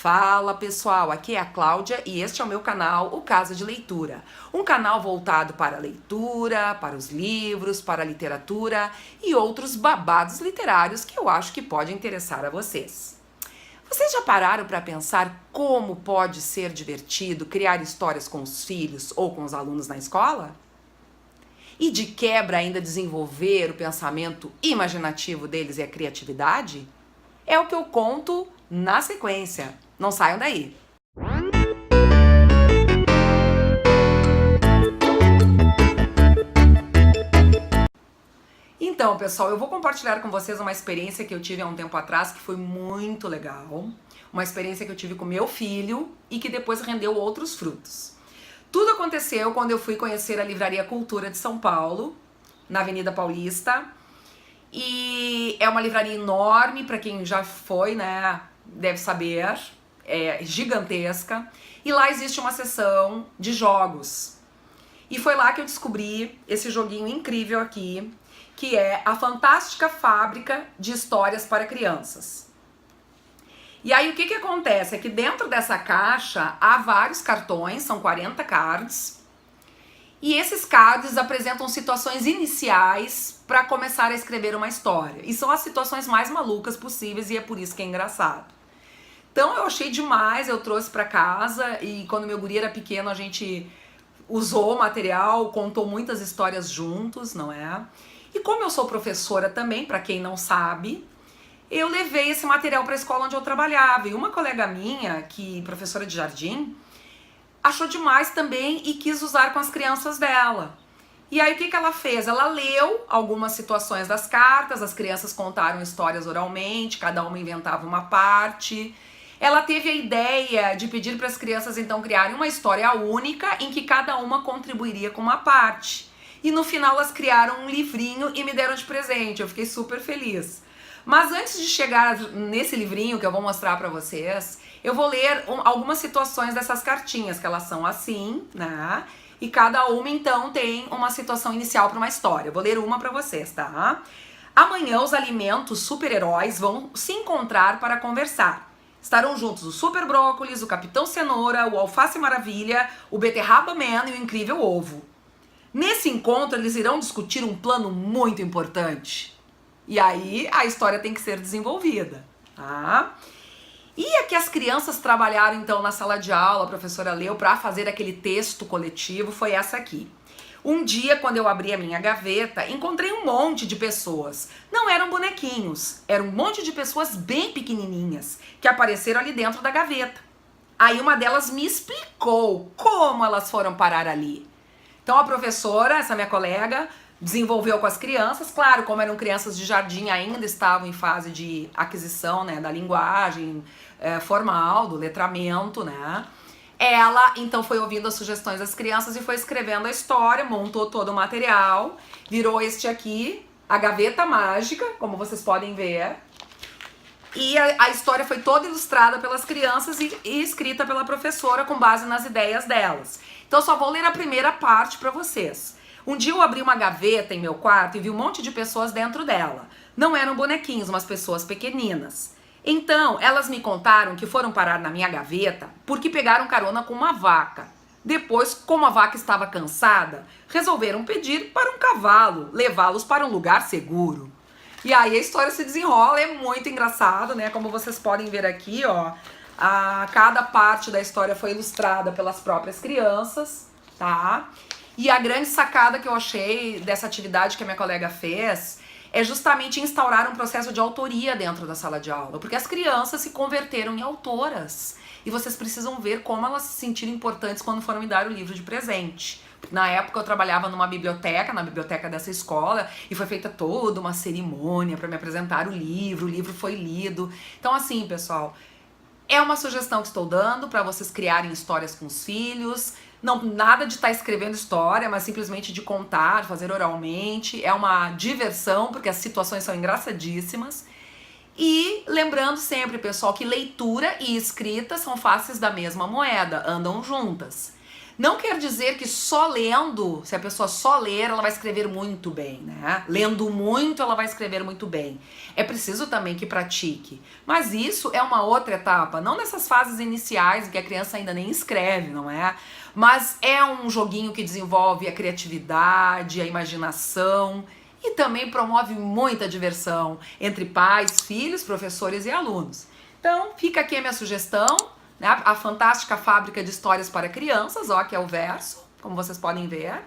Fala pessoal, aqui é a Cláudia e este é o meu canal, o Casa de Leitura. Um canal voltado para a leitura, para os livros, para a literatura e outros babados literários que eu acho que pode interessar a vocês. Vocês já pararam para pensar como pode ser divertido criar histórias com os filhos ou com os alunos na escola? E de quebra ainda desenvolver o pensamento imaginativo deles e a criatividade? É o que eu conto na sequência. Não saiam daí. Então, pessoal, eu vou compartilhar com vocês uma experiência que eu tive há um tempo atrás que foi muito legal. Uma experiência que eu tive com meu filho e que depois rendeu outros frutos. Tudo aconteceu quando eu fui conhecer a Livraria Cultura de São Paulo, na Avenida Paulista. E é uma livraria enorme, para quem já foi, né, deve saber, é gigantesca. E lá existe uma seção de jogos. E foi lá que eu descobri esse joguinho incrível aqui, que é a Fantástica Fábrica de Histórias para Crianças. E aí o que acontece? É que dentro dessa caixa há vários cartões, são 40 cards. E esses cards apresentam situações iniciais para começar a escrever uma história. E são as situações mais malucas possíveis e é por isso que é engraçado. Então eu achei demais, eu trouxe para casa e quando meu guri era pequeno a gente usou o material, contou muitas histórias juntos, não é? E como eu sou professora também, para quem não sabe, eu levei esse material para a escola onde eu trabalhava. E uma colega minha, que professora de jardim, achou demais também e quis usar com as crianças dela. E aí o que ela fez? Ela leu algumas situações das cartas, as crianças contaram histórias oralmente, cada uma inventava uma parte. Ela teve a ideia de pedir para as crianças então criarem uma história única em que cada uma contribuiria com uma parte. E no final elas criaram um livrinho e me deram de presente, eu fiquei super feliz. Mas antes de chegar nesse livrinho que eu vou mostrar para vocês, eu vou ler algumas situações dessas cartinhas, que elas são assim, né? E cada uma, então, tem uma situação inicial para uma história. Eu vou ler uma para vocês, tá? Amanhã os alimentos super-heróis vão se encontrar para conversar. Estarão juntos o Super Brócolis, o Capitão Cenoura, o Alface Maravilha, o Beterraba Man e o Incrível Ovo. Nesse encontro, eles irão discutir um plano muito importante. E aí, a história tem que ser desenvolvida, tá? E a que as crianças trabalharam, então, na sala de aula, a professora leu para fazer aquele texto coletivo, foi essa aqui. Um dia, quando eu abri a minha gaveta, encontrei um monte de pessoas. Não eram bonequinhos, era um monte de pessoas bem pequenininhas que apareceram ali dentro da gaveta. Aí uma delas me explicou como elas foram parar ali. Então a professora, essa minha colega, desenvolveu com as crianças, claro, como eram crianças de jardim, ainda estavam em fase de aquisição, né, da linguagem formal, do letramento, né? Ela, então, foi ouvindo as sugestões das crianças e foi escrevendo a história, montou todo o material, virou este aqui, a Gaveta Mágica, como vocês podem ver. E a história foi toda ilustrada pelas crianças e escrita pela professora com base nas ideias delas. Então, eu só vou ler a primeira parte para vocês. Um dia eu abri uma gaveta em meu quarto e vi um monte de pessoas dentro dela. Não eram bonequinhos, mas pessoas pequeninas. Então, elas me contaram que foram parar na minha gaveta porque pegaram carona com uma vaca. Depois, como a vaca estava cansada, resolveram pedir para um cavalo levá-los para um lugar seguro. E aí a história se desenrola, é muito engraçado, né? Como vocês podem ver aqui, ó, cada parte da história foi ilustrada pelas próprias crianças, tá? E a grande sacada que eu achei dessa atividade que a minha colega fez é justamente instaurar um processo de autoria dentro da sala de aula, porque as crianças se converteram em autoras. E vocês precisam ver como elas se sentiram importantes quando foram me dar o livro de presente. Na época eu trabalhava numa biblioteca, na biblioteca dessa escola, e foi feita toda uma cerimônia para me apresentar o livro foi lido. Então assim, pessoal, é uma sugestão que estou dando para vocês criarem histórias com os filhos. Não, nada de estar escrevendo história, mas simplesmente de contar, fazer oralmente. É uma diversão, porque as situações são engraçadíssimas. E lembrando sempre, pessoal, que leitura e escrita são faces da mesma moeda, andam juntas. Não quer dizer que só lendo, se a pessoa só ler, ela vai escrever muito bem, né? Lendo muito, ela vai escrever muito bem. É preciso também que pratique. Mas isso é uma outra etapa, não nessas fases iniciais em que a criança ainda nem escreve, não é? Mas é um joguinho que desenvolve a criatividade, a imaginação e também promove muita diversão entre pais, filhos, professores e alunos. Então, fica aqui a minha sugestão, né? A Fantástica Fábrica de Histórias para Crianças, ó, que é o verso, como vocês podem ver.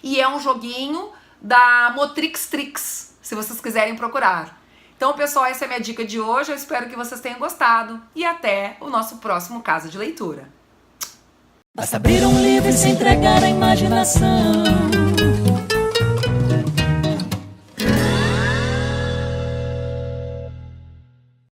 E é um joguinho da Motrix Trix, se vocês quiserem procurar. Então, pessoal, essa é a minha dica de hoje. Eu espero que vocês tenham gostado. E até o nosso próximo Casa de Leitura. Basta abrir um livro e se entregar à imaginação.